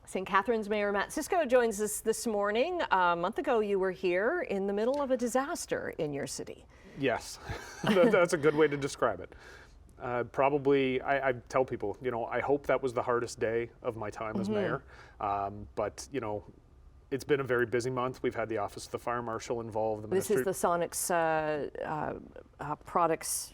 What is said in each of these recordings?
St. Catharines Mayor Mat Siscoe joins us this morning. A month ago, you were here in the middle of a disaster in your city. Yes, that's a good way to describe it. I tell people, I hope that was the hardest day of my time as mayor. But it's been a very busy month. We've had the Office of the Fire Marshal involved. This is the Sonics products.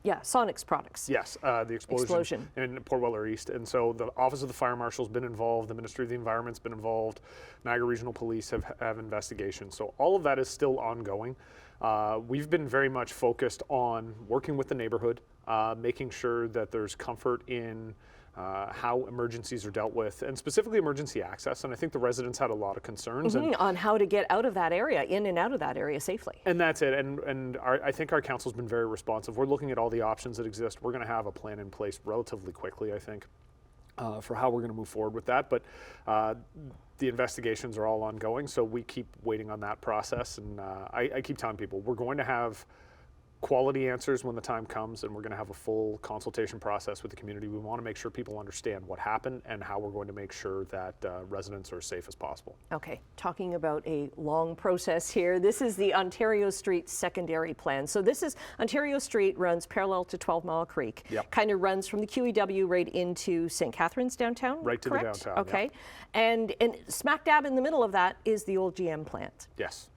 Yeah, Sonics products. Yes, the explosion in Port Weller East. And so the Office of the Fire Marshal's been involved, the Ministry of the Environment's been involved, Niagara Regional Police have investigations. So all of that is still ongoing. We've been very much focused on working with the neighborhood, making sure that there's comfort in how emergencies are dealt with, and specifically emergency access. And I think the residents had a lot of concerns on how to get out of that area, in and out of that area safely. And that's it. And I think our council's been very responsive. We're looking at all the options that exist. We're going to have a plan in place relatively quickly, I think, for how we're going to move forward with that. But the investigations are all ongoing, so we keep waiting on that process. And I keep telling people we're going to have quality answers when the time comes, and we're going to have a full consultation process with the community. We want to make sure people understand what happened and how we're going to make sure that residents are as safe as possible. Okay, talking about a long process here, this is the Ontario Street secondary plan. So this is, Ontario Street runs parallel to 12 Mile Creek, kind of runs from the QEW right into St. Catharines downtown, right to correct? the downtown. Okay, and smack dab in the middle of that is the old GM plant. Yes.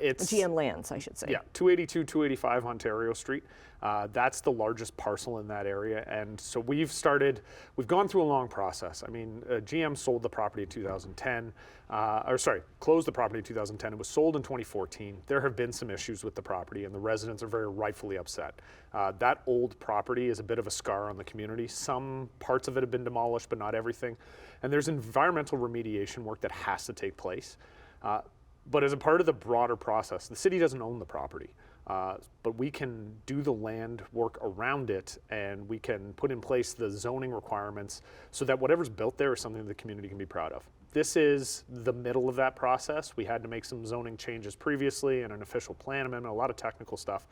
It's GM lands, I should say. Yeah, 282, 285 Ontario Street. That's the largest parcel in that area. And so we've gone through a long process. I mean, GM sold the property in 2010, closed the property in 2010. It was sold in 2014. There have been some issues with the property, and the residents are very rightfully upset. That old property is a bit of a scar on the community. Some parts of it have been demolished, but not everything. And there's environmental remediation work that has to take place. But as a part of the broader process, the city doesn't own the property, but we can do the land work around it, and we can put in place the zoning requirements so that whatever's built there is something the community can be proud of. This is the middle of that process. We had to make some zoning changes previously and an official plan amendment, a lot of technical stuff.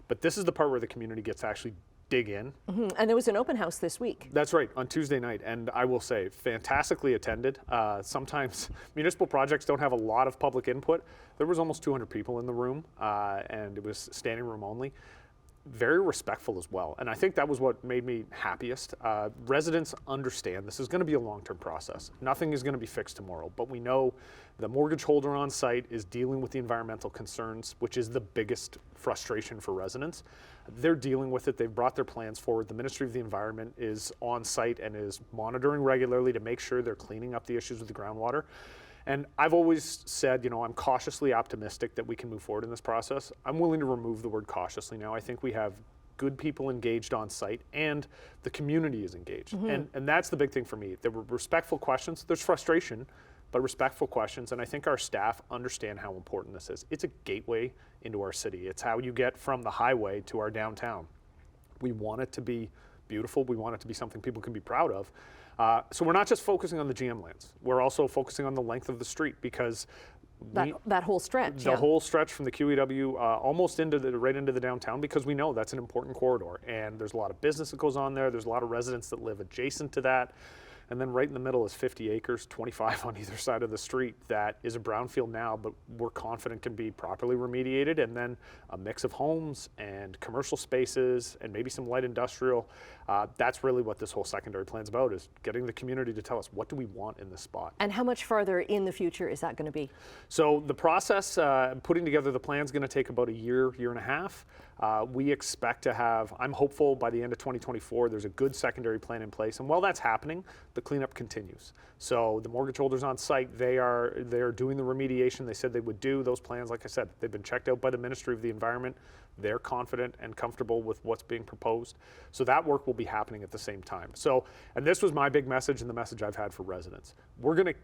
But this is the part where the community gets to actually dig in. And there was an open house this week. That's right, on Tuesday night, and I will say, fantastically attended. Sometimes municipal projects don't have a lot of public input. There was almost 200 people in the room, and it was standing room only. Very respectful as well, and I think that was what made me happiest. Residents understand this is going to be a long-term process. Nothing is going to be fixed tomorrow, but we know the mortgage holder on site is dealing with the environmental concerns, which is the biggest frustration for residents. They're dealing with it. They've brought their plans forward. The Ministry of the Environment is on site and is monitoring regularly to make sure they're cleaning up the issues with the groundwater. And I've always said, I'm cautiously optimistic that we can move forward in this process. I'm willing to remove the word cautiously now. I think we have good people engaged on site, and the community is engaged. And that's the big thing for me. There were respectful questions. There's frustration, but respectful questions. And I think our staff understand how important this is. It's a gateway into our city. It's how you get from the highway to our downtown. We want it to be beautiful. We want it to be something people can be proud of. So we're not just focusing on the GM lands. We're also focusing on the length of the street, because that whole stretch. The whole stretch from the QEW almost right into the downtown, because we know that's an important corridor. And there's a lot of business that goes on there. There's a lot of residents that live adjacent to that. And then right in the middle is 50 acres, 25 on either side of the street, that is a brownfield now, but we're confident can be properly remediated. And then a mix of homes and commercial spaces and maybe some light industrial. That's really what this whole secondary plan is about, is getting the community to tell us, what do we want in this spot? And how much farther in the future is that going to be? So the process, putting together the plan, is going to take about a year and a half. We expect to have, I'm hopeful by the end of 2024, there's a good secondary plan in place. And while that's happening, the cleanup continues. So the mortgage holders on site, they are doing the remediation they said they would do. Those plans, like I said, they've been checked out by the Ministry of the Environment. They're confident and comfortable with what's being proposed. So that work will be happening at the same time. So, and this was my big message and the message I've had for residents. We're going to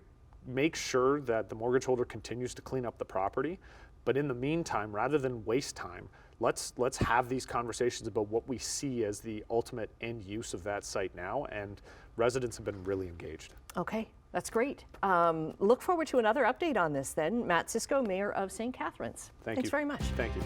make sure that the mortgage holder continues to clean up the property. But in the meantime, rather than waste time, let's have these conversations about what we see as the ultimate end use of that site now, and residents have been really engaged. Okay, that's great. Look forward to another update on this then. Mat Siscoe, Mayor of St. Catharines. Thanks very much. Thank you.